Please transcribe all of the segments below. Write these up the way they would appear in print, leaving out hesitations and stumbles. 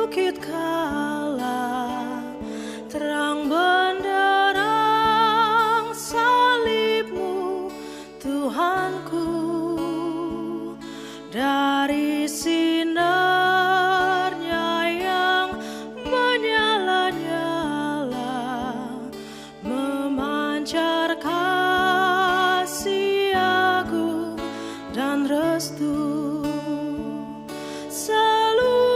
bukit kala, terang benderang salibmu Tuhanku. Dari sinarnya yang menyala-nyala, memancar kasih agung dan restu. Seluruh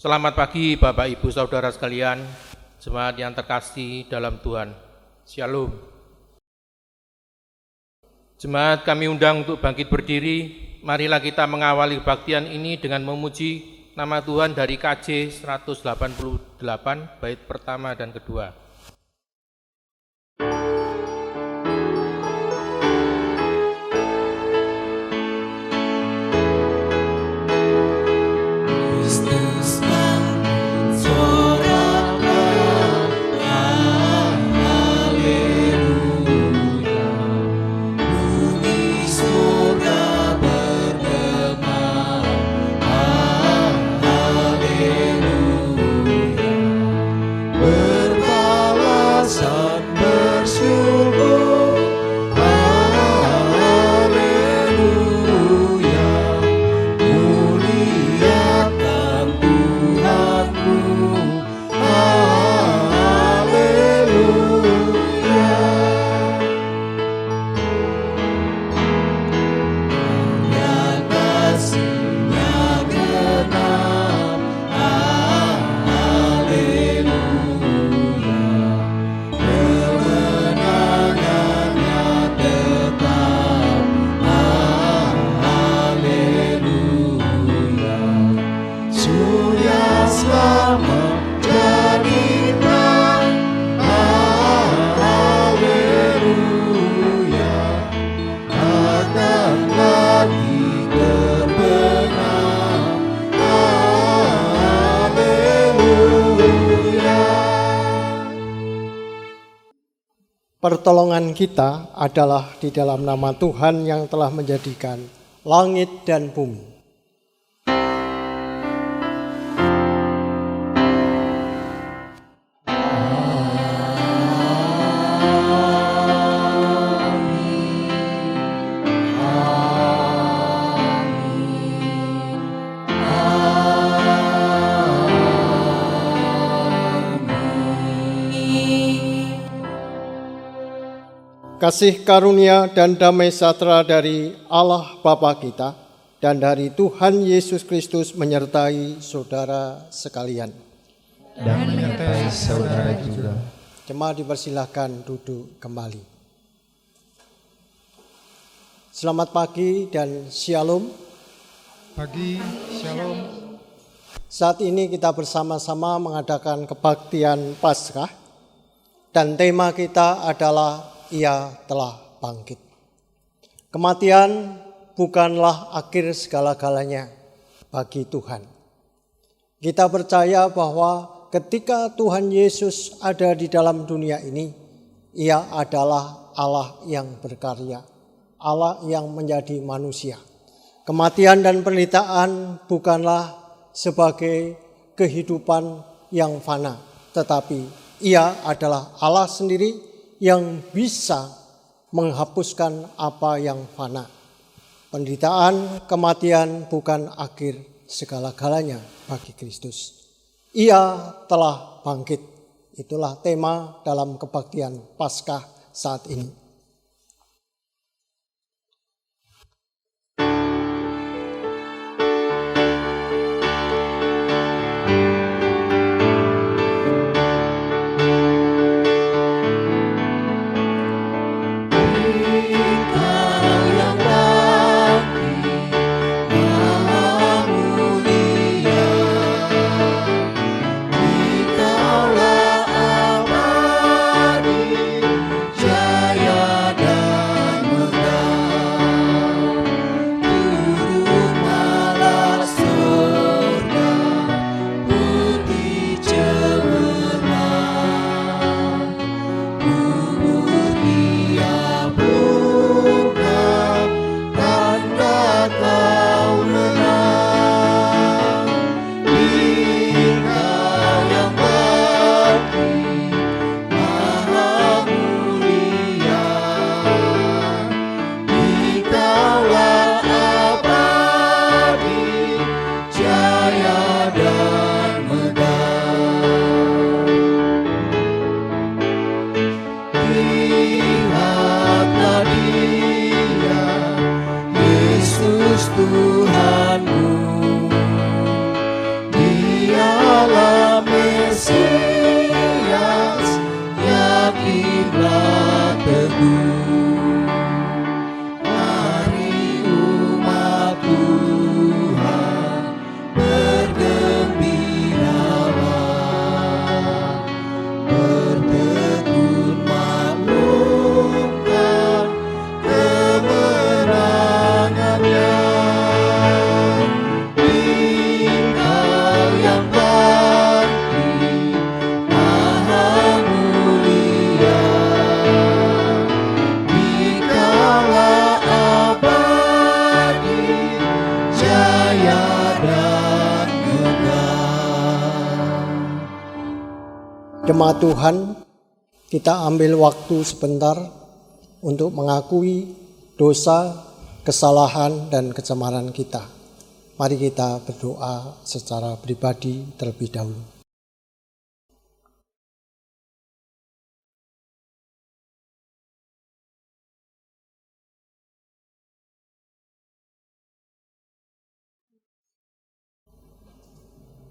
Selamat pagi Bapak Ibu Saudara sekalian, jemaat yang terkasih dalam Tuhan. Shalom. Jemaat kami undang untuk bangkit berdiri. Marilah kita mengawali kebaktian ini dengan memuji nama Tuhan dari KJ 188 bait pertama dan kedua. Pertolongan kita adalah di dalam nama Tuhan yang telah menjadikan langit dan bumi. Kasih karunia dan damai sejahtera dari Allah Bapa kita dan dari Tuhan Yesus Kristus menyertai saudara sekalian. Dan menyertai saudara juga. Jemaat dipersilahkan duduk kembali. Selamat pagi dan shalom. Pagi, shalom. Saat ini kita bersama-sama mengadakan kebaktian Paskah dan tema kita adalah Ia telah bangkit. Kematian bukanlah akhir segala-galanya bagi Tuhan. Kita percaya bahwa ketika Tuhan Yesus ada di dalam dunia ini, Ia adalah Allah yang berkarya, Allah yang menjadi manusia. Kematian dan penderitaan bukanlah sebagai kehidupan yang fana, tetapi Ia adalah Allah sendiri yang bisa menghapuskan apa yang fana. Penderitaan, kematian bukan akhir segala-galanya bagi Kristus. Ia telah bangkit. Itulah tema dalam kebaktian Paskah saat ini. Jaya jemaat Tuhan, kita ambil waktu sebentar untuk mengakui dosa, kesalahan, dan kecemaran kita. Mari kita berdoa secara pribadi terlebih dahulu.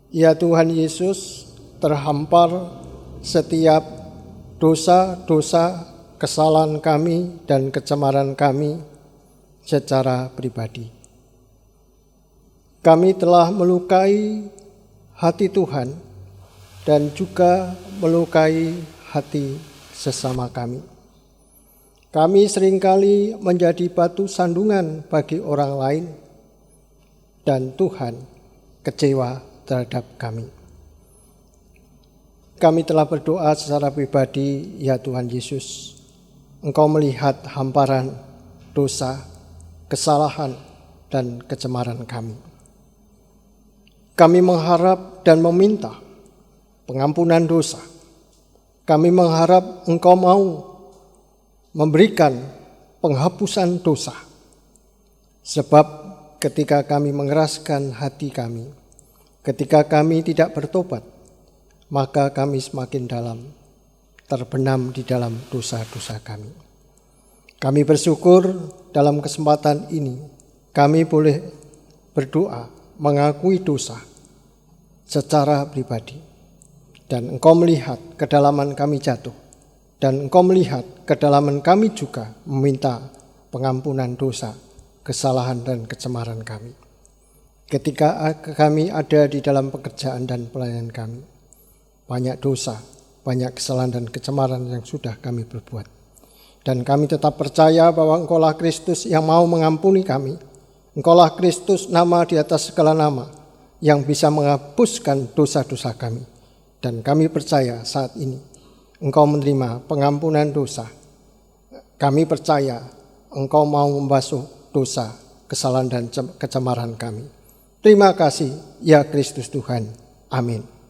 Ya Tuhan Yesus, terhampar setiap dosa-dosa, kesalahan kami dan kecemaran kami secara pribadi. Kami telah melukai hati Tuhan dan juga melukai hati sesama kami. Kami seringkali menjadi batu sandungan bagi orang lain dan Tuhan kecewa terhadap kami. Kami telah berdoa secara pribadi, ya Tuhan Yesus, Engkau melihat hamparan dosa, kesalahan, dan kecemaran kami. Kami mengharap dan meminta pengampunan dosa. Kami mengharap Engkau mau memberikan penghapusan dosa. Sebab ketika kami mengeraskan hati kami, ketika kami tidak bertobat, maka kami semakin dalam terbenam di dalam dosa-dosa kami. Kami bersyukur dalam kesempatan ini kami boleh berdoa mengakui dosa secara pribadi. Dan Engkau melihat kedalaman kami jatuh. Dan Engkau melihat kedalaman kami juga meminta pengampunan dosa, kesalahan dan kecemaran kami. Ketika kami ada di dalam pekerjaan dan pelayanan kami, banyak dosa, banyak kesalahan dan kecemaran yang sudah kami perbuat. Dan kami tetap percaya bahwa Engkaulah Kristus yang mau mengampuni kami. Engkaulah Kristus, nama di atas segala nama, yang bisa menghapuskan dosa-dosa kami. Dan kami percaya saat ini Engkau menerima pengampunan dosa. Kami percaya Engkau mau membasuh dosa, kesalahan dan kecemaran kami. Terima kasih, ya Kristus Tuhan. Amin.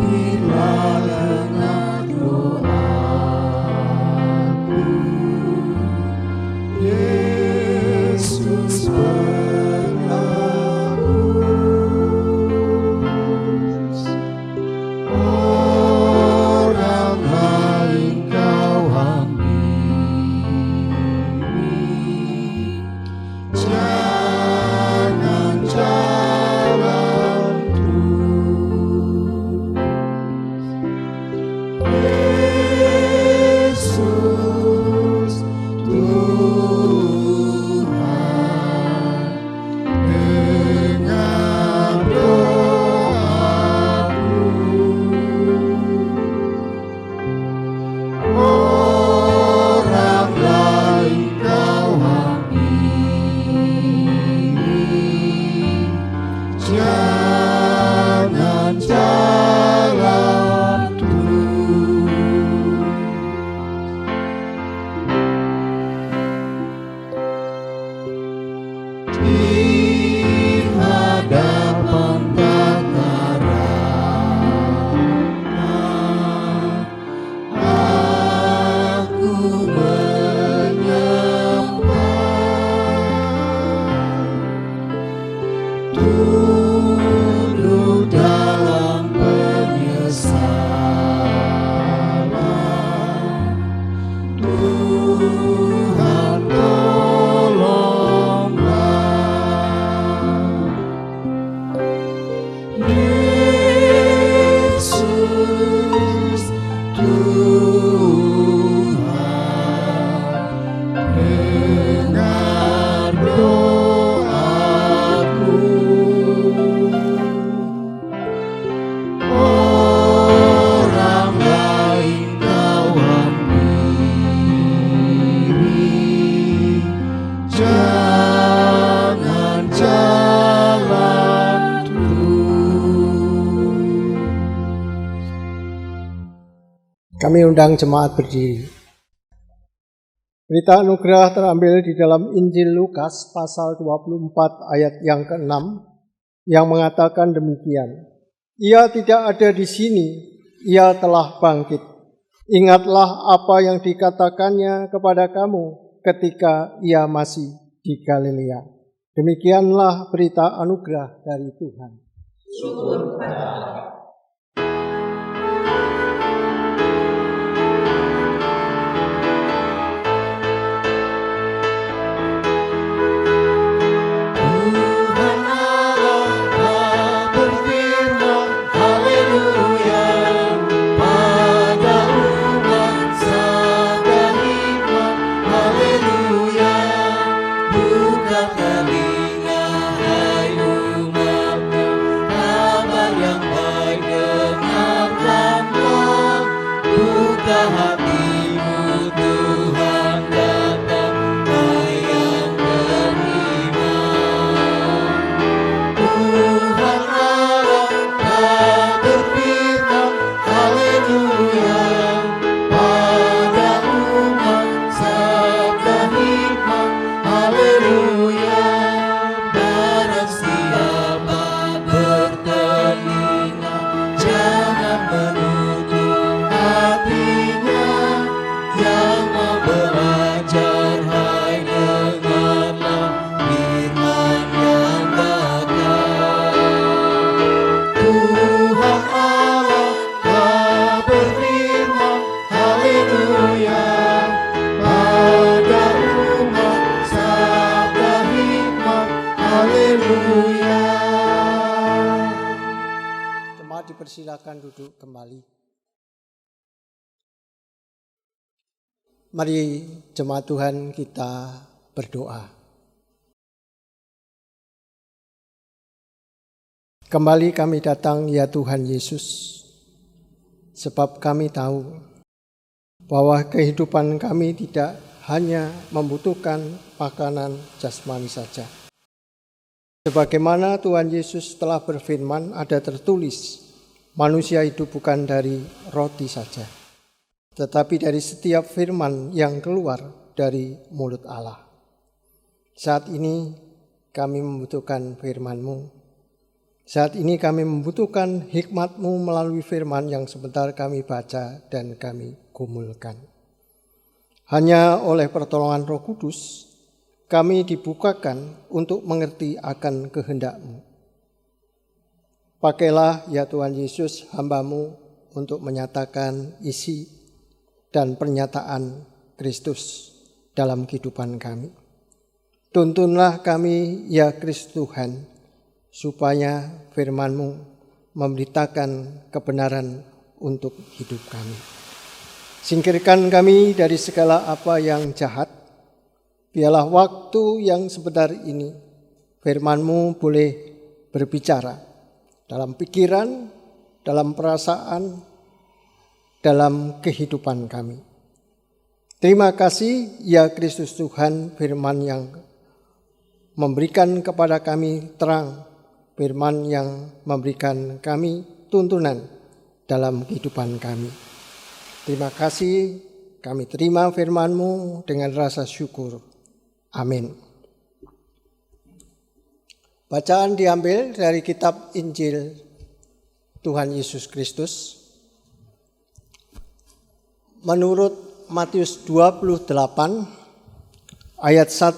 Bila dengan doaku Kami undang jemaat berdiri. Berita anugerah terambil di dalam Injil Lukas pasal 24 ayat yang ke-6 yang mengatakan demikian. Ia tidak ada di sini, ia telah bangkit. Ingatlah apa yang dikatakannya kepada kamu ketika ia masih di Galilea. Demikianlah berita anugerah dari Tuhan. Syukur kepada Allah. Silakan duduk kembali. Mari jemaat Tuhan kita berdoa. Kembali kami datang ya Tuhan Yesus, sebab kami tahu bahwa kehidupan kami tidak hanya membutuhkan makanan jasmani saja. Sebagaimana Tuhan Yesus telah berfirman, ada tertulis, manusia hidup bukan dari roti saja, tetapi dari setiap firman yang keluar dari mulut Allah. Saat ini kami membutuhkan firman-Mu. Saat ini kami membutuhkan hikmat-Mu melalui firman yang sebentar kami baca dan kami gumulkan. Hanya oleh pertolongan Roh Kudus, kami dibukakan untuk mengerti akan kehendak-Mu. Pakailah ya Tuhan Yesus hamba-Mu untuk menyatakan isi dan pernyataan Kristus dalam kehidupan kami. Tuntunlah kami ya Kristus Tuhan, supaya firman-Mu memberitakan kebenaran untuk hidup kami. Singkirkan kami dari segala apa yang jahat. Biarlah waktu yang sebentar ini firman-Mu boleh berbicara dalam pikiran, dalam perasaan, dalam kehidupan kami. Terima kasih ya Kristus Tuhan, firman yang memberikan kepada kami terang, firman yang memberikan kami tuntunan dalam kehidupan kami. Terima kasih, kami terima firman-Mu dengan rasa syukur. Amin. Bacaan diambil dari kitab Injil Tuhan Yesus Kristus menurut Matius 28 ayat 1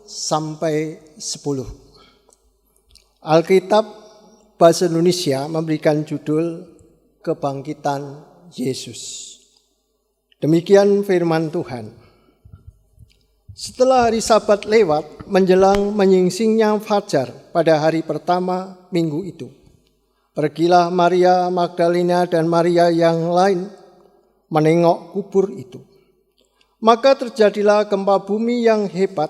sampai 10. Alkitab bahasa Indonesia memberikan judul Kebangkitan Yesus. Demikian firman Tuhan. Setelah hari Sabat lewat, menjelang menyingsingnya fajar pada hari pertama minggu itu, pergilah Maria Magdalena dan Maria yang lain menengok kubur itu. Maka terjadilah gempa bumi yang hebat,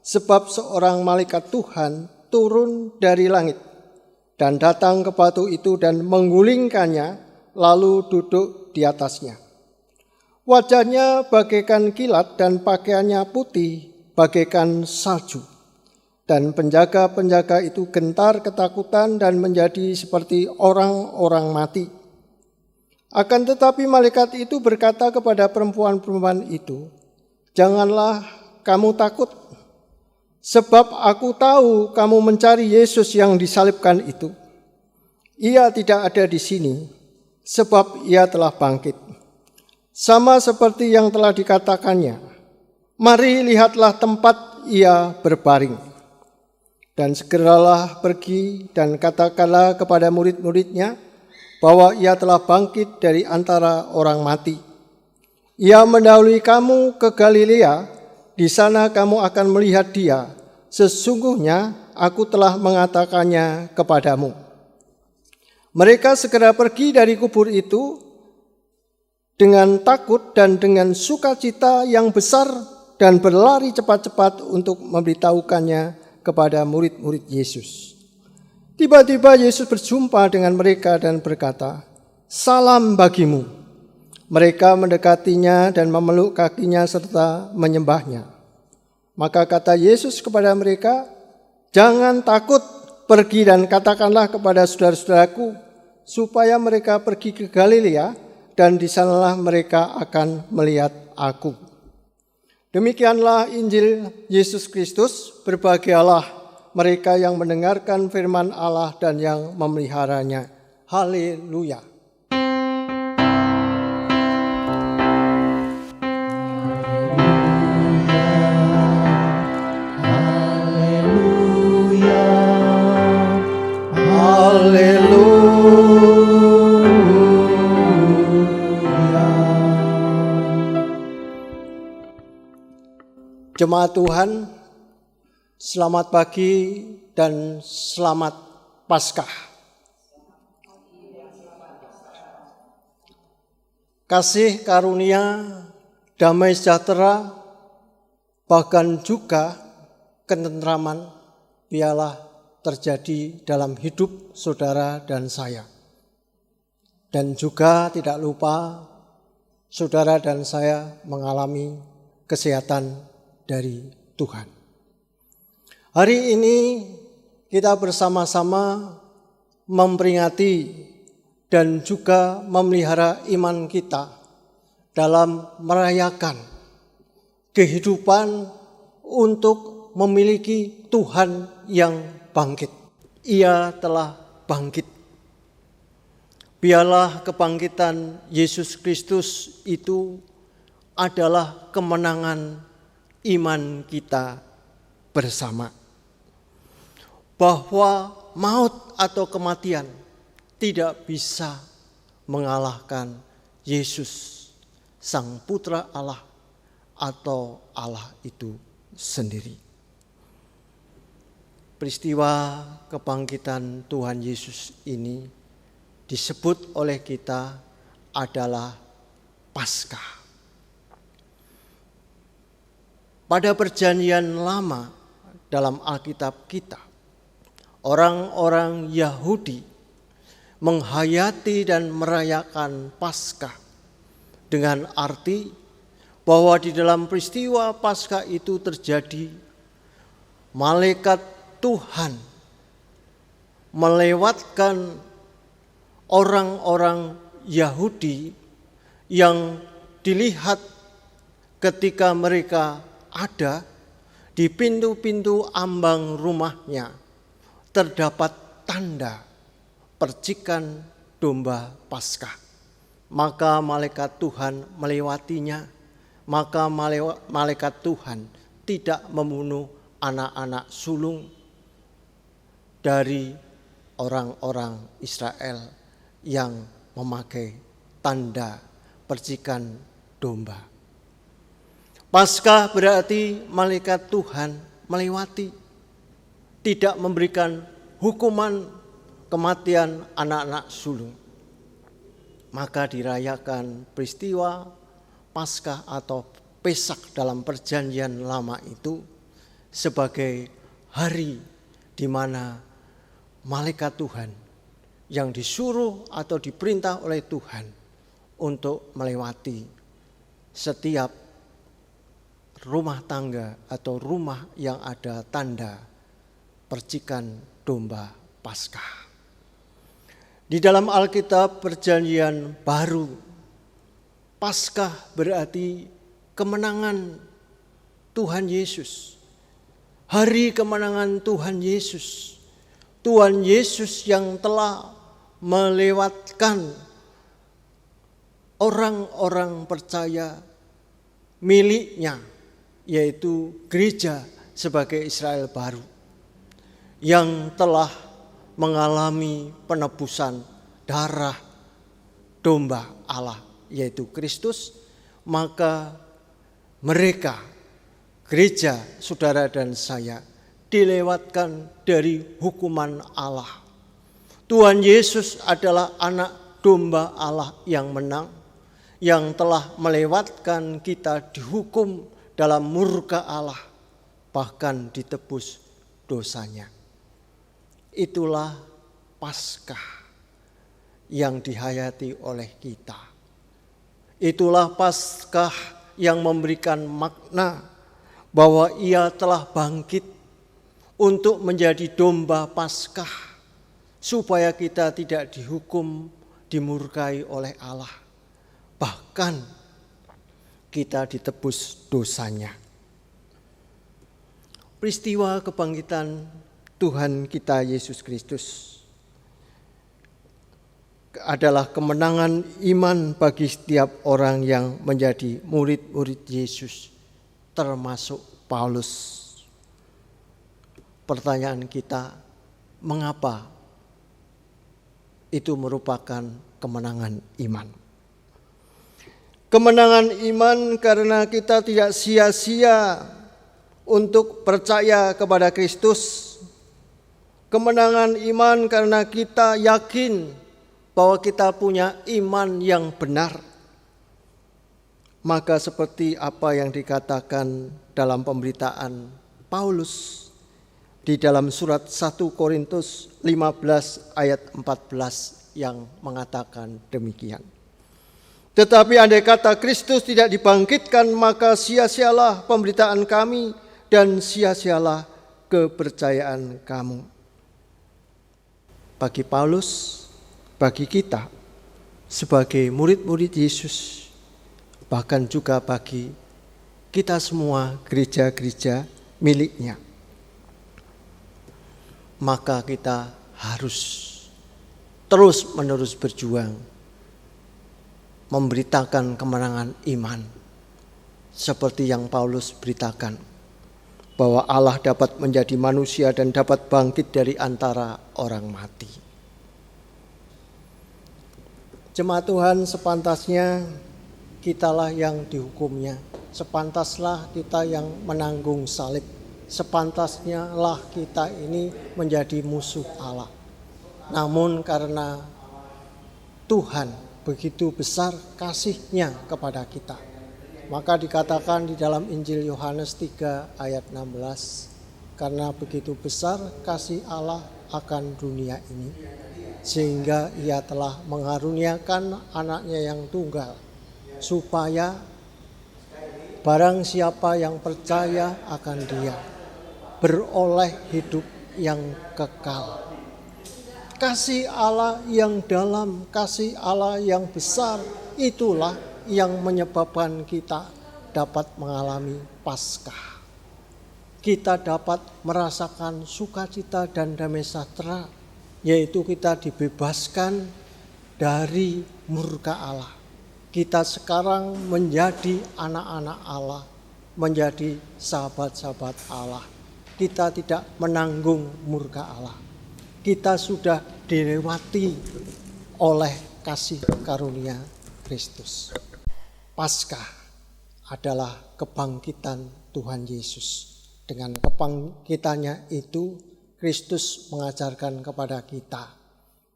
sebab seorang malaikat Tuhan turun dari langit dan datang ke batu itu dan menggulingkannya, lalu duduk di atasnya. Wajahnya bagaikan kilat dan pakaiannya putih bagaikan salju. Dan penjaga-penjaga itu gentar ketakutan dan menjadi seperti orang-orang mati. Akan tetapi malaikat itu berkata kepada perempuan-perempuan itu, "Janganlah kamu takut, sebab aku tahu kamu mencari Yesus yang disalibkan itu. Ia tidak ada di sini, sebab ia telah bangkit. Sama seperti yang telah dikatakannya. Mari lihatlah tempat ia berbaring. Dan segeralah pergi dan katakanlah kepada murid-muridnya bahwa ia telah bangkit dari antara orang mati. Ia mendahului kamu ke Galilea, di sana kamu akan melihat dia. Sesungguhnya aku telah mengatakannya kepadamu." Mereka segera pergi dari kubur itu dengan takut dan dengan sukacita yang besar dan berlari cepat-cepat untuk memberitahukannya kepada murid-murid Yesus. Tiba-tiba Yesus berjumpa dengan mereka dan berkata, "Salam bagimu." Mereka mendekatinya dan memeluk kakinya serta menyembahnya. Maka kata Yesus kepada mereka, "Jangan takut, pergi dan katakanlah kepada saudara-saudaraku supaya mereka pergi ke Galilea dan di sanalah mereka akan melihat aku." Demikianlah Injil Yesus Kristus. Berbahagialah mereka yang mendengarkan firman Allah dan yang memeliharanya. Haleluya. Jemaat Tuhan, selamat pagi dan selamat Paskah. Kasih karunia, damai sejahtera, bahkan juga ketentraman biarlah terjadi dalam hidup saudara dan saya. Dan juga tidak lupa saudara dan saya mengalami kesehatan dari Tuhan. Hari ini kita bersama-sama memperingati dan juga memelihara iman kita dalam merayakan kehidupan untuk memiliki Tuhan yang bangkit. Ia telah bangkit. Biarlah kebangkitan Yesus Kristus itu adalah kemenangan iman kita bersama. Bahwa maut atau kematian tidak bisa mengalahkan Yesus, Sang Putra Allah atau Allah itu sendiri. Peristiwa kebangkitan Tuhan Yesus ini disebut oleh kita adalah Paskah. Pada perjanjian lama dalam Alkitab kita, orang-orang Yahudi menghayati dan merayakan Paskah dengan arti bahwa di dalam peristiwa Paskah itu terjadi malaikat Tuhan melewatkan orang-orang Yahudi yang dilihat ketika mereka ada di pintu-pintu ambang rumahnya terdapat tanda percikan domba Paskah. Maka malaikat Tuhan melewatinya, maka malaikat Tuhan tidak membunuh anak-anak sulung dari orang-orang Israel yang memakai tanda percikan domba. Paskah berarti malaikat Tuhan melewati, tidak memberikan hukuman kematian anak-anak sulung. Maka dirayakan peristiwa Paskah atau Pesak dalam perjanjian lama itu sebagai hari di mana malaikat Tuhan yang disuruh atau diperintah oleh Tuhan untuk melewati setiap rumah tangga atau rumah yang ada tanda percikan domba Paskah. Di dalam Alkitab Perjanjian Baru, Paskah berarti kemenangan Tuhan Yesus. Hari kemenangan Tuhan Yesus. Tuhan Yesus yang telah melewatkan orang-orang percaya miliknya, yaitu gereja sebagai Israel baru, yang telah mengalami penebusan darah domba Allah, yaitu Kristus. Maka mereka, gereja, saudara dan saya, dilewatkan dari hukuman Allah. Tuhan Yesus adalah anak domba Allah yang menang, yang telah melewatkan kita dihukum dalam murka Allah, bahkan ditebus dosanya. Itulah Paskah yang dihayati oleh kita. Itulah Paskah yang memberikan makna bahwa Ia telah bangkit untuk menjadi domba Paskah, supaya kita tidak dihukum, dimurkai oleh Allah, bahkan kita ditebus dosanya. Peristiwa kebangkitan Tuhan kita Yesus Kristus adalah kemenangan iman bagi setiap orang yang menjadi murid-murid Yesus, termasuk Paulus. Pertanyaan kita, mengapa itu merupakan kemenangan iman? Kemenangan iman karena kita tidak sia-sia untuk percaya kepada Kristus. Kemenangan iman karena kita yakin bahwa kita punya iman yang benar. Maka seperti apa yang dikatakan dalam pemberitaan Paulus di dalam surat 1 Korintus 15 ayat 14 yang mengatakan demikian. Tetapi andai kata Kristus tidak dibangkitkan, maka sia-sialah pemberitaan kami dan sia-sialah kepercayaan kamu. Bagi Paulus, bagi kita sebagai murid-murid Yesus, bahkan juga bagi kita semua gereja-gereja miliknya, maka kita harus terus-menerus berjuang memberitakan kemenangan iman seperti yang Paulus beritakan, bahwa Allah dapat menjadi manusia dan dapat bangkit dari antara orang mati. Jemaat Tuhan, sepantasnya kitalah yang dihukumnya, sepantaslah kita yang menanggung salib, sepantasnya lah kita ini menjadi musuh Allah. Namun karena Tuhan begitu besar kasih-Nya kepada kita, maka dikatakan di dalam Injil Yohanes 3 ayat 16, karena begitu besar kasih Allah akan dunia ini, sehingga Ia telah mengaruniakan anaknya yang tunggal, supaya barang siapa yang percaya akan Dia beroleh hidup yang kekal. Kasih Allah yang dalam, kasih Allah yang besar, itulah yang menyebabkan kita dapat mengalami Paskah. Kita dapat merasakan sukacita dan damai sejahtera, yaitu kita dibebaskan dari murka Allah. Kita sekarang menjadi anak-anak Allah, menjadi sahabat-sahabat Allah. Kita tidak menanggung murka Allah. Kita sudah dilewati oleh kasih karunia Kristus. Paskah adalah kebangkitan Tuhan Yesus. Dengan kebangkitannya itu, Kristus mengajarkan kepada kita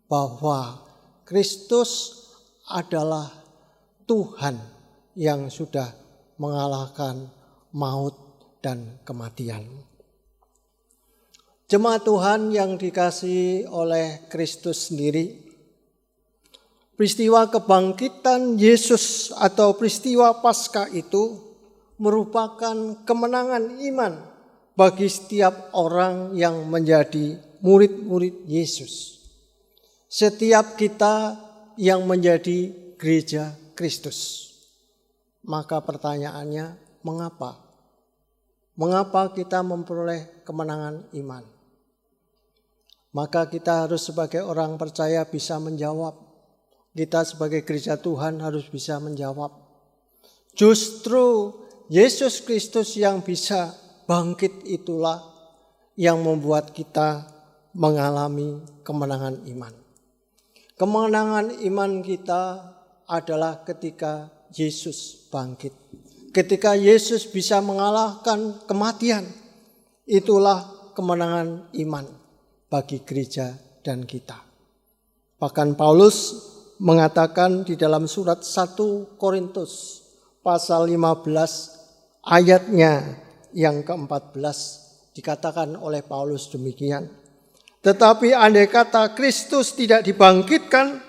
bahwa Kristus adalah Tuhan yang sudah mengalahkan maut dan kematian. Jemaat Tuhan yang dikasihi oleh Kristus sendiri, peristiwa kebangkitan Yesus atau peristiwa Paskah itu merupakan kemenangan iman bagi setiap orang yang menjadi murid-murid Yesus. setiap kita yang menjadi gereja Kristus. Maka pertanyaannya, mengapa? Mengapa kita memperoleh kemenangan iman? Maka kita harus sebagai orang percaya bisa menjawab. Kita sebagai gereja Tuhan harus bisa menjawab. Justru Yesus Kristus yang bisa bangkit itulah yang membuat kita mengalami kemenangan iman. Kemenangan iman kita adalah ketika Yesus bangkit. Ketika Yesus bisa mengalahkan kematian, itulah kemenangan iman bagi gereja dan kita. Bahkan Paulus mengatakan di dalam surat 1 Korintus pasal 15 ayatnya yang ke-14 dikatakan oleh Paulus demikian. Tetapi andai kata Kristus tidak dibangkitkan,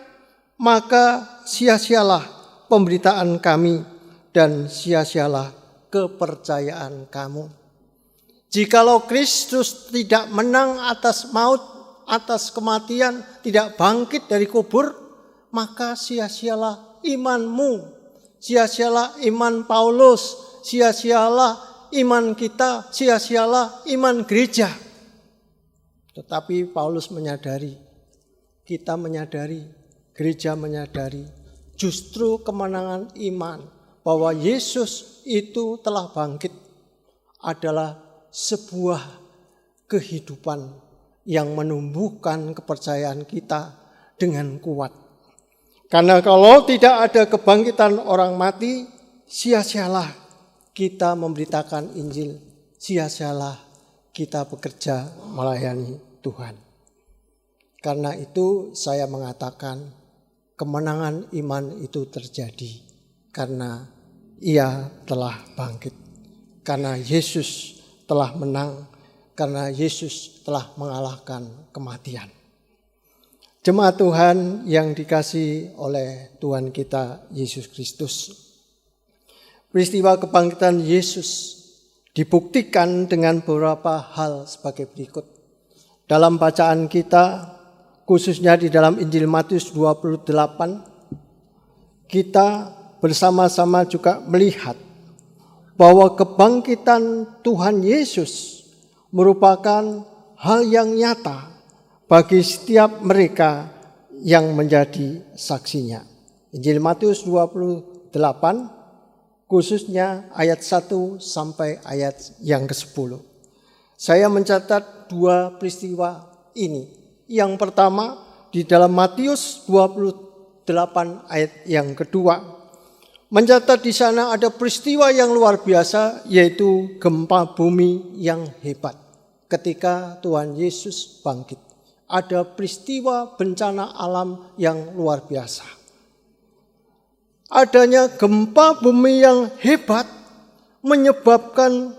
maka sia-sialah pemberitaan kami dan sia-sialah kepercayaan kamu. Jikalau Kristus tidak menang atas maut, atas kematian, tidak bangkit dari kubur, maka sia-sialah imanmu, sia-sialah iman Paulus, sia-sialah iman kita, sia-sialah iman gereja. Tetapi Paulus menyadari, kita menyadari, gereja menyadari, justru kemenangan iman bahwa Yesus itu telah bangkit adalah sebuah kehidupan yang menumbuhkan kepercayaan kita dengan kuat. Karena kalau tidak ada kebangkitan orang mati, sia-sialah kita memberitakan Injil, sia-sialah kita bekerja melayani Tuhan. Karena itu saya mengatakan kemenangan iman itu terjadi karena Ia telah bangkit. Karena Yesus telah menang, karena Yesus telah mengalahkan kematian. Jemaat Tuhan yang dikasihi oleh Tuhan kita Yesus Kristus. Peristiwa kebangkitan Yesus dibuktikan dengan beberapa hal sebagai berikut. Dalam bacaan kita, khususnya di dalam Injil Matius 28, kita bersama-sama juga melihat bahwa kebangkitan Tuhan Yesus merupakan hal yang nyata bagi setiap mereka yang menjadi saksinya. Injil Matius 28, khususnya ayat 1 sampai ayat yang ke-10. Saya mencatat dua peristiwa ini. Yang pertama di dalam Matius 28 ayat yang kedua. Mencatat di sana ada peristiwa yang luar biasa, yaitu gempa bumi yang hebat. Ketika Tuhan Yesus bangkit, ada peristiwa bencana alam yang luar biasa. Adanya gempa bumi yang hebat menyebabkan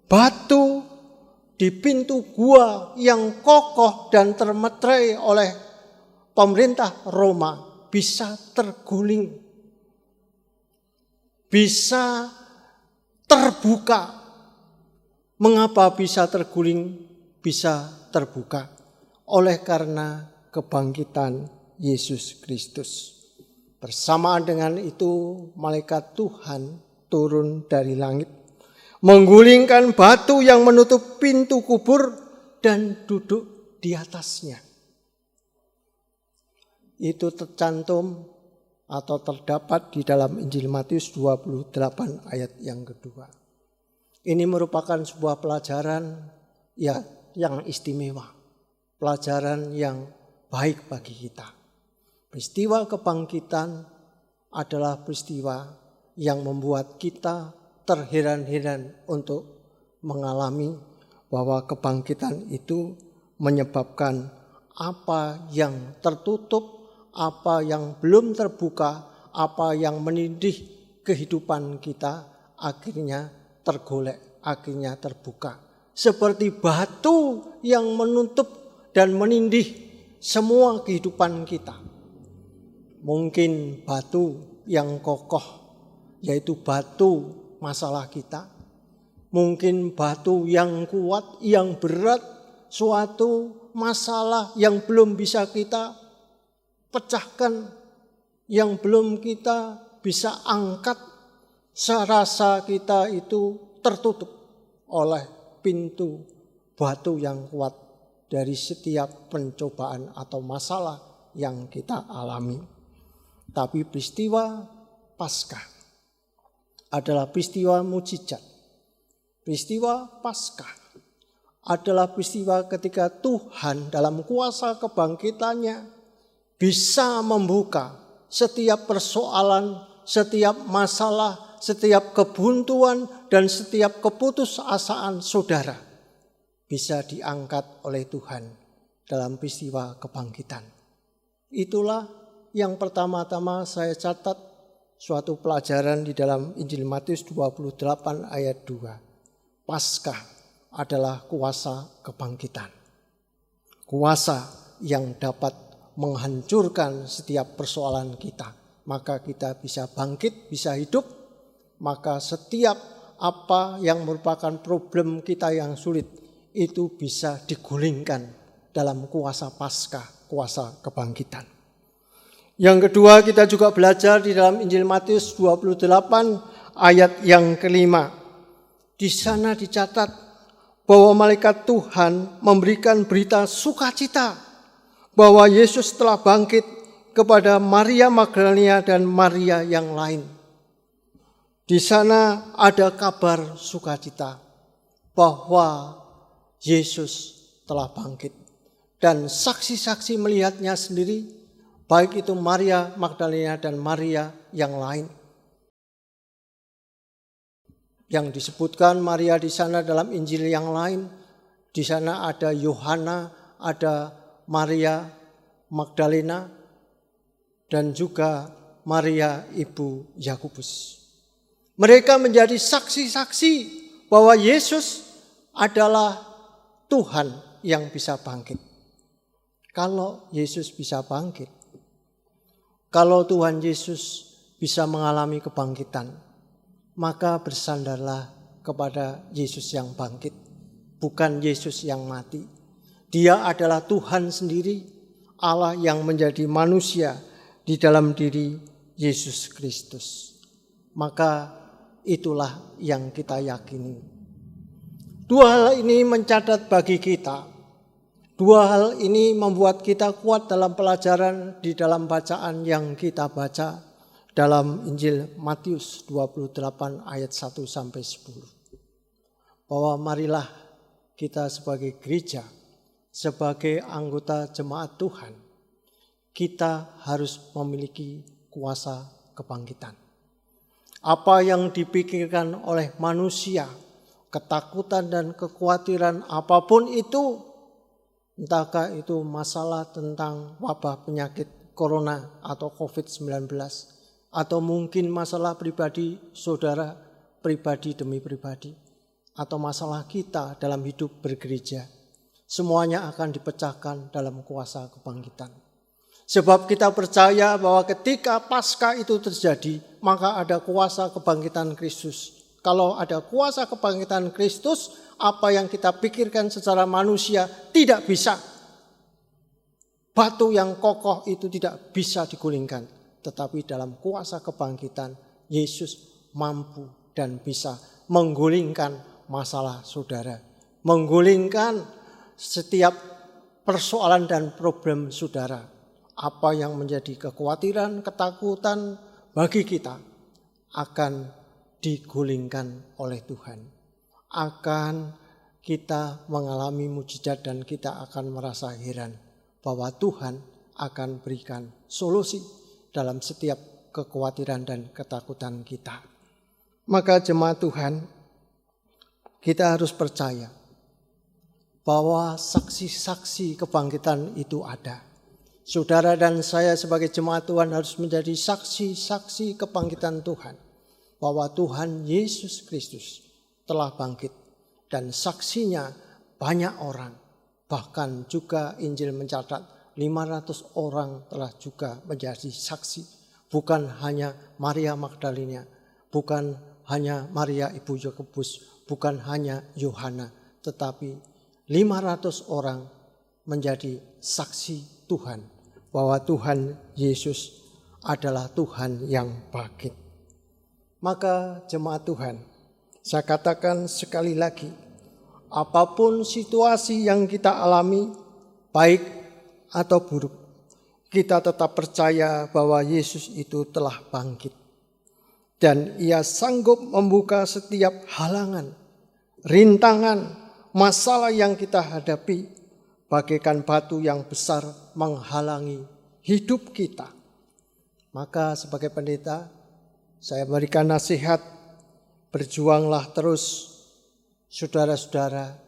batu di pintu gua yang kokoh dan termeterai oleh pemerintah Roma bisa terguling, bisa terbuka. Mengapa bisa terguling, bisa terbuka? Oleh karena kebangkitan Yesus Kristus. Bersamaan dengan itu, malaikat Tuhan turun dari langit, menggulingkan batu yang menutup pintu kubur dan duduk di atasnya. Itu tercantum atau terdapat di dalam Injil Matius 28 ayat yang kedua. Ini merupakan sebuah pelajaran yang istimewa, pelajaran yang baik bagi kita. Peristiwa kebangkitan adalah peristiwa yang membuat kita terheran-heran untuk mengalami bahwa kebangkitan itu menyebabkan apa yang tertutup, apa yang belum terbuka, apa yang menindih kehidupan kita akhirnya tergolek, akhirnya terbuka. Seperti batu yang menutup dan menindih semua kehidupan kita. Mungkin batu yang kokoh, yaitu batu masalah kita. Mungkin batu yang kuat, yang berat, suatu masalah yang belum bisa kita pecahkan, yang belum kita bisa angkat, serasa kita itu tertutup oleh pintu batu yang kuat dari setiap pencobaan atau masalah yang kita alami. Tapi peristiwa Paskah adalah peristiwa mujizat. Peristiwa Paskah adalah peristiwa ketika Tuhan dalam kuasa kebangkitannya bisa membuka setiap persoalan, setiap masalah, setiap kebuntuan, dan setiap keputusasaan saudara bisa diangkat oleh Tuhan dalam peristiwa kebangkitan. Itulah yang pertama-tama saya catat suatu pelajaran di dalam Injil Matius 28 ayat 2. Paskah adalah kuasa kebangkitan. Kuasa yang dapat menghancurkan setiap persoalan kita. Maka kita bisa bangkit, bisa hidup. Maka setiap apa yang merupakan problem kita yang sulit itu bisa digulingkan dalam kuasa Paskah, kuasa kebangkitan. Yang kedua, kita juga belajar di dalam Injil Matius 28 ayat yang kelima. Di sana dicatat bahwa malaikat Tuhan memberikan berita sukacita bahwa Yesus telah bangkit kepada Maria Magdalena dan Maria yang lain. Di sana ada kabar sukacita bahwa Yesus telah bangkit. Dan saksi-saksi melihatnya sendiri, baik itu Maria Magdalena dan Maria yang lain. Yang disebutkan Maria di sana dalam Injil yang lain, di sana ada Yohana, ada Maria Magdalena, dan juga Maria ibu Yakobus. Mereka menjadi saksi-saksi bahwa Yesus adalah Tuhan yang bisa bangkit. Kalau Yesus bisa bangkit, kalau Tuhan Yesus bisa mengalami kebangkitan, maka bersandarlah kepada Yesus yang bangkit, bukan Yesus yang mati. Dia adalah Tuhan sendiri, Allah yang menjadi manusia di dalam diri Yesus Kristus. Maka itulah yang kita yakini. Dua hal ini mencatat bagi kita. Dua hal ini membuat kita kuat dalam pelajaran di dalam bacaan yang kita baca dalam Injil Matius 28 ayat 1 sampai 10. Bahwa marilah kita sebagai gereja, sebagai anggota jemaat Tuhan, kita harus memiliki kuasa kebangkitan. Apa yang dipikirkan oleh manusia, ketakutan dan kekhawatiran apapun itu, entahkah itu masalah tentang wabah penyakit corona atau COVID-19, atau mungkin masalah pribadi saudara, pribadi demi pribadi, atau masalah kita dalam hidup bergereja, semuanya akan dipecahkan dalam kuasa kebangkitan. Sebab kita percaya bahwa ketika Paskah itu terjadi, maka ada kuasa kebangkitan Kristus. Kalau ada kuasa kebangkitan Kristus, apa yang kita pikirkan secara manusia tidak bisa. Batu yang kokoh itu tidak bisa digulingkan. Tetapi dalam kuasa kebangkitan, Yesus mampu dan bisa menggulingkan masalah saudara. Menggulingkan setiap persoalan dan problem saudara. Apa yang menjadi kekhawatiran, ketakutan bagi kita akan digulingkan oleh Tuhan. Akan kita mengalami mujizat dan kita akan merasa heran bahwa Tuhan akan berikan solusi dalam setiap kekhawatiran dan ketakutan kita. Maka jemaat Tuhan, kita harus percaya bahwa saksi-saksi kebangkitan itu ada. Saudara dan saya sebagai jemaat Tuhan harus menjadi saksi-saksi kebangkitan Tuhan. Bahwa Tuhan Yesus Kristus telah bangkit. Dan saksinya banyak orang. Bahkan juga Injil mencatat 500 orang telah juga menjadi saksi. Bukan hanya Maria Magdalena. Bukan hanya Maria ibu Yakobus. Bukan hanya Yohana. Tetapi 500 orang menjadi saksi Tuhan bahwa Tuhan Yesus adalah Tuhan yang bangkit. Maka jemaat Tuhan, saya katakan sekali lagi, apapun situasi yang kita alami, baik atau buruk, kita tetap percaya bahwa Yesus itu telah bangkit. Dan Ia sanggup membuka setiap halangan, rintangan, masalah yang kita hadapi, bagaikan batu yang besar menghalangi hidup kita. Maka sebagai pendeta, saya berikan nasihat, berjuanglah terus saudara-saudara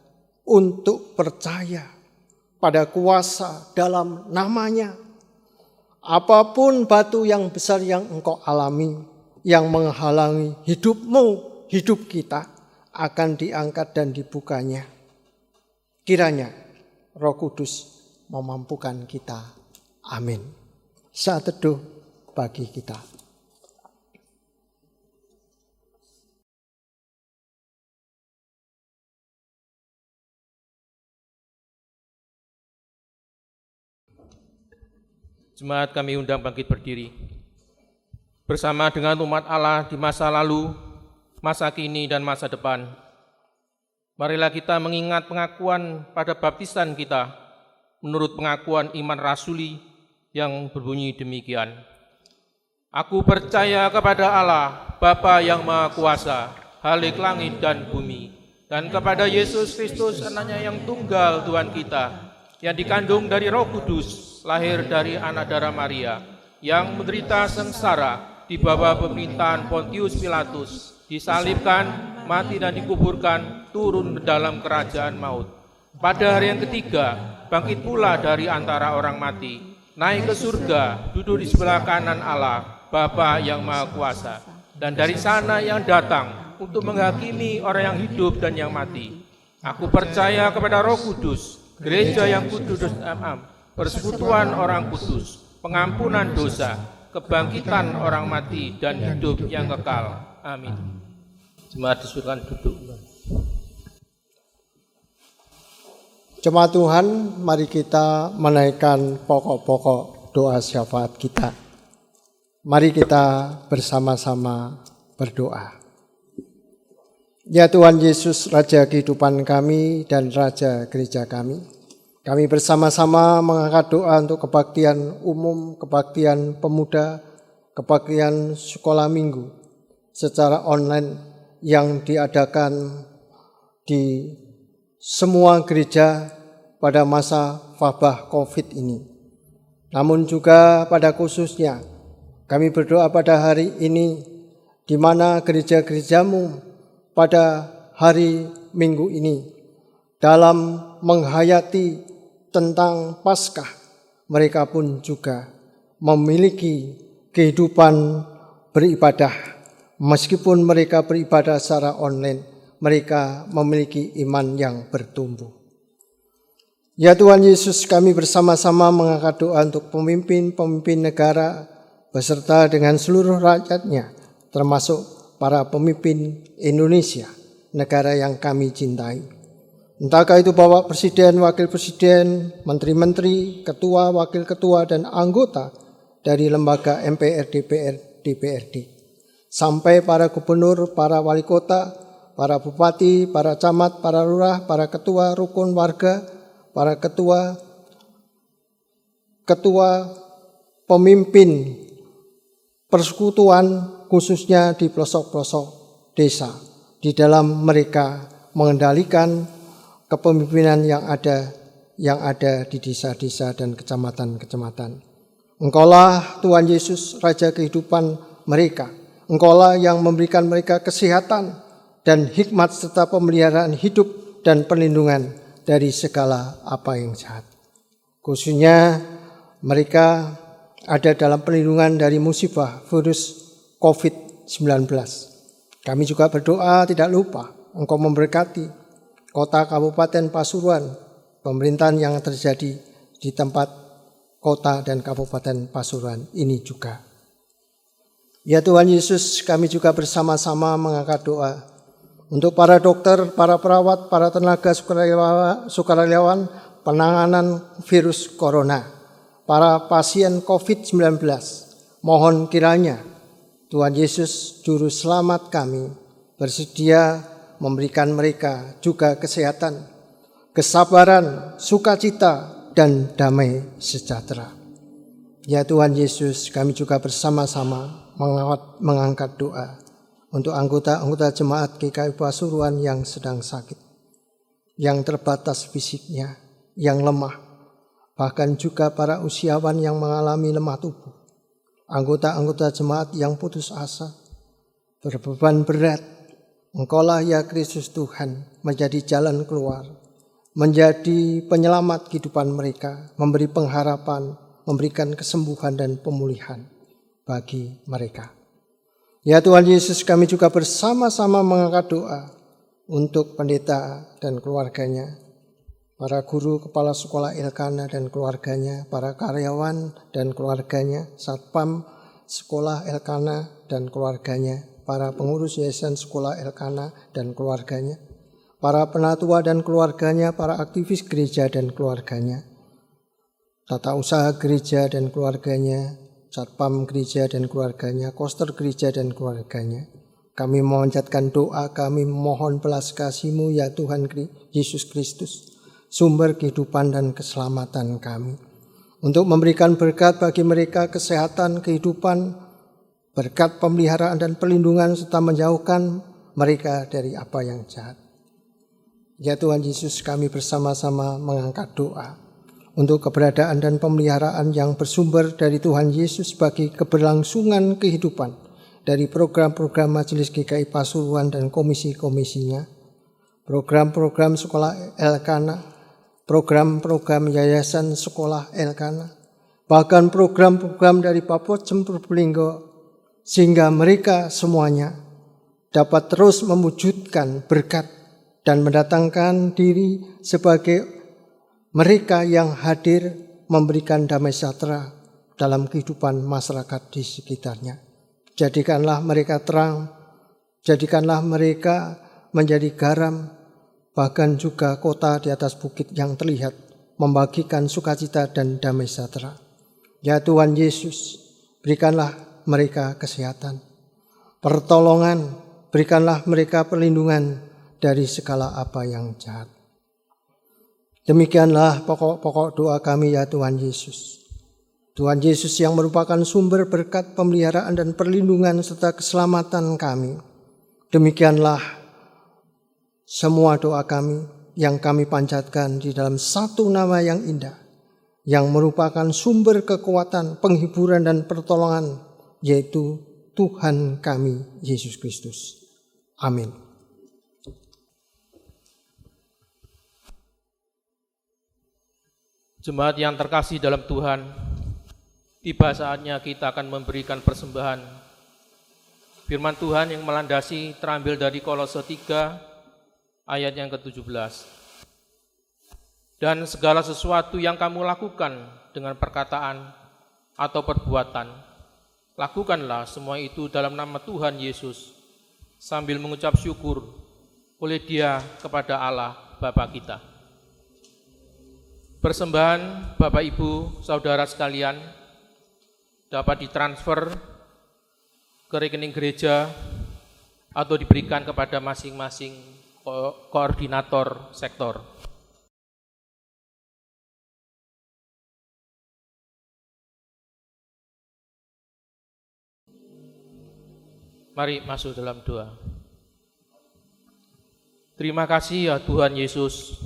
untuk percaya pada kuasa dalam namanya. Apapun batu yang besar yang engkau alami, yang menghalangi hidupmu, hidup kita, akan diangkat dan dibukanya. Kiranya Roh Kudus memampukan kita. Amin. Saat teduh bagi kita. Jemaat kami undang bangkit berdiri. Bersama dengan umat Allah di masa lalu, masa kini, dan masa depan, marilah kita mengingat pengakuan pada baptisan kita menurut pengakuan iman rasuli yang berbunyi demikian. Aku percaya kepada Allah, Bapa yang Maha Kuasa, Halik langit dan bumi, dan kepada Yesus Kristus, Anaknya yang tunggal Tuhan kita, yang dikandung dari Roh Kudus, lahir dari anak darah Maria, yang menderita sengsara di bawah pemerintahan Pontius Pilatus, disalibkan, mati dan dikuburkan, turun ke dalam kerajaan maut. Pada hari yang ketiga, bangkit pula dari antara orang mati, naik ke surga, duduk di sebelah kanan Allah, Bapa yang Maha Kuasa, dan dari sana yang datang untuk menghakimi orang yang hidup dan yang mati. Aku percaya kepada Roh Kudus, gereja yang kudus dan persekutuan orang kudus, pengampunan dosa, kebangkitan orang mati, dan hidup yang kekal. Amin. Jemaat disuruhkan duduk. Jemaat Tuhan, mari kita menaikkan pokok-pokok doa syafaat kita. Mari kita bersama-sama berdoa. Ya Tuhan Yesus, Raja kehidupan kami dan Raja gereja kami, kami bersama-sama mengangkat doa untuk kebaktian umum, kebaktian pemuda, kebaktian sekolah minggu secara online yang diadakan di semua gereja pada masa wabah COVID ini. Namun juga pada khususnya kami berdoa pada hari ini di mana gereja-gerejamu pada hari Minggu ini dalam menghayati tentang Paskah, mereka pun juga memiliki kehidupan beribadah. Meskipun mereka beribadah secara online, mereka memiliki iman yang bertumbuh. Ya Tuhan Yesus, kami bersama-sama mengangkat doa untuk pemimpin-pemimpin negara beserta dengan seluruh rakyatnya, termasuk para pemimpin Indonesia, negara yang kami cintai. Entahkah itu Bapak Presiden, Wakil Presiden, Menteri-Menteri, Ketua, Wakil Ketua, dan anggota dari lembaga MPR, DPR, DPRD. Sampai para gubernur, para wali kota, para bupati, para camat, para lurah, para ketua rukun warga, para ketua pemimpin persekutuan khususnya di pelosok-pelosok desa. Di dalam mereka mengendalikan kepemimpinan yang ada di desa-desa dan kecamatan-kecamatan. Engkaulah Tuhan Yesus, Raja kehidupan mereka. Engkaulah yang memberikan mereka kesehatan dan hikmat serta pemeliharaan hidup dan perlindungan dari segala apa yang jahat. Khususnya mereka ada dalam perlindungan dari musibah virus COVID-19. Kami juga berdoa tidak lupa Engkau memberkati Kota Kabupaten Pasuruan, pemerintahan yang terjadi di tempat kota dan Kabupaten Pasuruan ini juga. Ya Tuhan Yesus, kami juga bersama-sama mengangkat doa untuk para dokter, para perawat, para tenaga sukarelawan penanganan virus corona. para pasien COVID-19. Mohon kiranya Tuhan Yesus Juru Selamat kami bersedia memberikan mereka juga kesehatan, kesabaran, sukacita, dan damai sejahtera. Ya Tuhan Yesus, kami juga bersama-sama mengangkat doa untuk anggota-anggota jemaat GKI Pasuruan yang sedang sakit, yang terbatas fisiknya, yang lemah, bahkan juga para usiawan yang mengalami lemah tubuh, anggota-anggota jemaat yang putus asa, berbeban berat. Engkaulah ya Kristus Tuhan menjadi jalan keluar, menjadi penyelamat kehidupan mereka, memberi pengharapan, memberikan kesembuhan dan pemulihan bagi mereka. Ya Tuhan Yesus, kami juga bersama-sama mengangkat doa untuk pendeta dan keluarganya, para guru kepala sekolah Elkana dan keluarganya, para karyawan dan keluarganya, satpam sekolah Elkana dan keluarganya, para pengurus yayasan sekolah Elkana dan keluarganya, para penatua dan keluarganya, para aktivis gereja dan keluarganya, tata usaha gereja dan keluarganya, satpam gereja dan keluarganya, koster gereja dan keluarganya. Kami memanjatkan doa, kami mohon belas kasih-Mu ya Tuhan Yesus Kristus, sumber kehidupan dan keselamatan kami, untuk memberikan berkat bagi mereka, kesehatan, kehidupan, berkat pemeliharaan dan perlindungan, serta menjauhkan mereka dari apa yang jahat. Ya Tuhan Yesus, kami bersama-sama mengangkat doa untuk keberadaan dan pemeliharaan yang bersumber dari Tuhan Yesus bagi keberlangsungan kehidupan dari program-program Majelis GKI Pasuruan dan komisi-komisinya, program-program sekolah Elkana, program-program yayasan sekolah Elkana, bahkan program-program dari Bapotjem Probolinggo, sehingga mereka semuanya dapat terus mewujudkan berkat dan mendatangkan diri sebagai mereka yang hadir memberikan damai sejahtera dalam kehidupan masyarakat di sekitarnya. Jadikanlah mereka terang, jadikanlah mereka menjadi garam, bahkan juga kota di atas bukit yang terlihat, membagikan sukacita dan damai sejahtera. Ya Tuhan Yesus, berikanlah mereka kesehatan, pertolongan, berikanlah mereka perlindungan dari segala apa yang jahat. Demikianlah pokok-pokok doa kami ya Tuhan Yesus. Tuhan Yesus yang merupakan sumber berkat pemeliharaan dan perlindungan serta keselamatan kami. Demikianlah semua doa kami yang kami panjatkan di dalam satu nama yang indah, yang merupakan sumber kekuatan, penghiburan dan pertolongan, yaitu Tuhan kami Yesus Kristus. Amin. Jemaat yang terkasih dalam Tuhan, tiba saatnya kita akan memberikan persembahan. Firman Tuhan yang melandasi terambil dari Kolose 3 ayat yang ke-17. Dan segala sesuatu yang kamu lakukan dengan perkataan atau perbuatan, lakukanlah semua itu dalam nama Tuhan Yesus, sambil mengucap syukur oleh Dia kepada Allah Bapa kita. Persembahan Bapak Ibu Saudara sekalian dapat ditransfer ke rekening gereja atau diberikan kepada masing-masing koordinator sektor. Mari masuk dalam doa. Terima kasih ya Tuhan Yesus,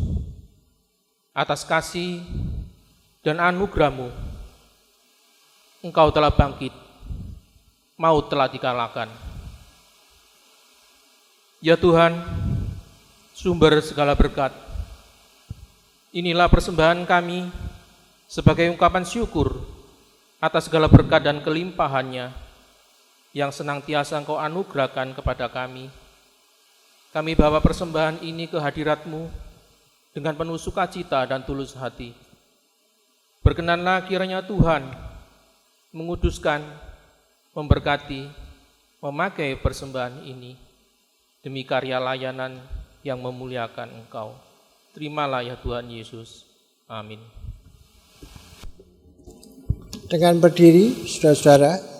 atas kasih dan anugerah-Mu, Engkau telah bangkit, maut telah dikalahkan. Ya Tuhan, sumber segala berkat, inilah persembahan kami sebagai ungkapan syukur atas segala berkat dan kelimpahannya yang senantiasa Engkau anugerahkan kepada kami. Kami bawa persembahan ini ke hadirat-Mu dengan penuh sukacita dan tulus hati. Berkenanlah kiranya Tuhan menguduskan, memberkati, memakai persembahan ini demi karya layanan yang memuliakan Engkau. Terimalah ya Tuhan Yesus. Amin. Dengan berdiri, saudara-saudara.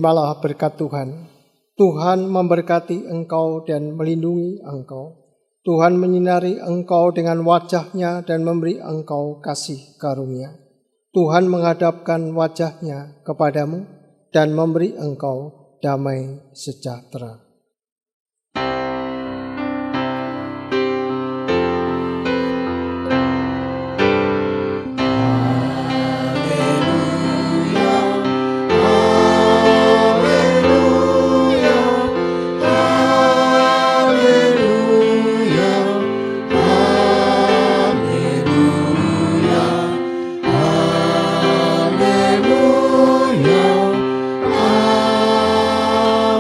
Terimalah berkat Tuhan. Tuhan memberkati engkau dan melindungi engkau. Tuhan menyinari engkau dengan wajah-Nya dan memberi engkau kasih karunia. Tuhan menghadapkan wajah-Nya kepadamu dan memberi engkau damai sejahtera.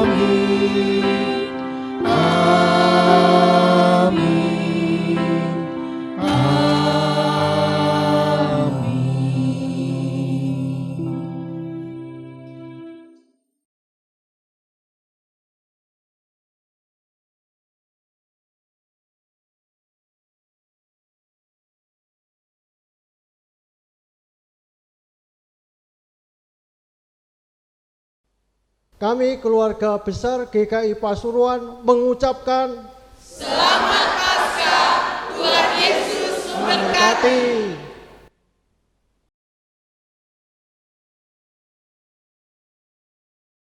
Amin. kami keluarga besar GKI Pasuruan mengucapkan Selamat Paskah, Tuhan Yesus memberkati.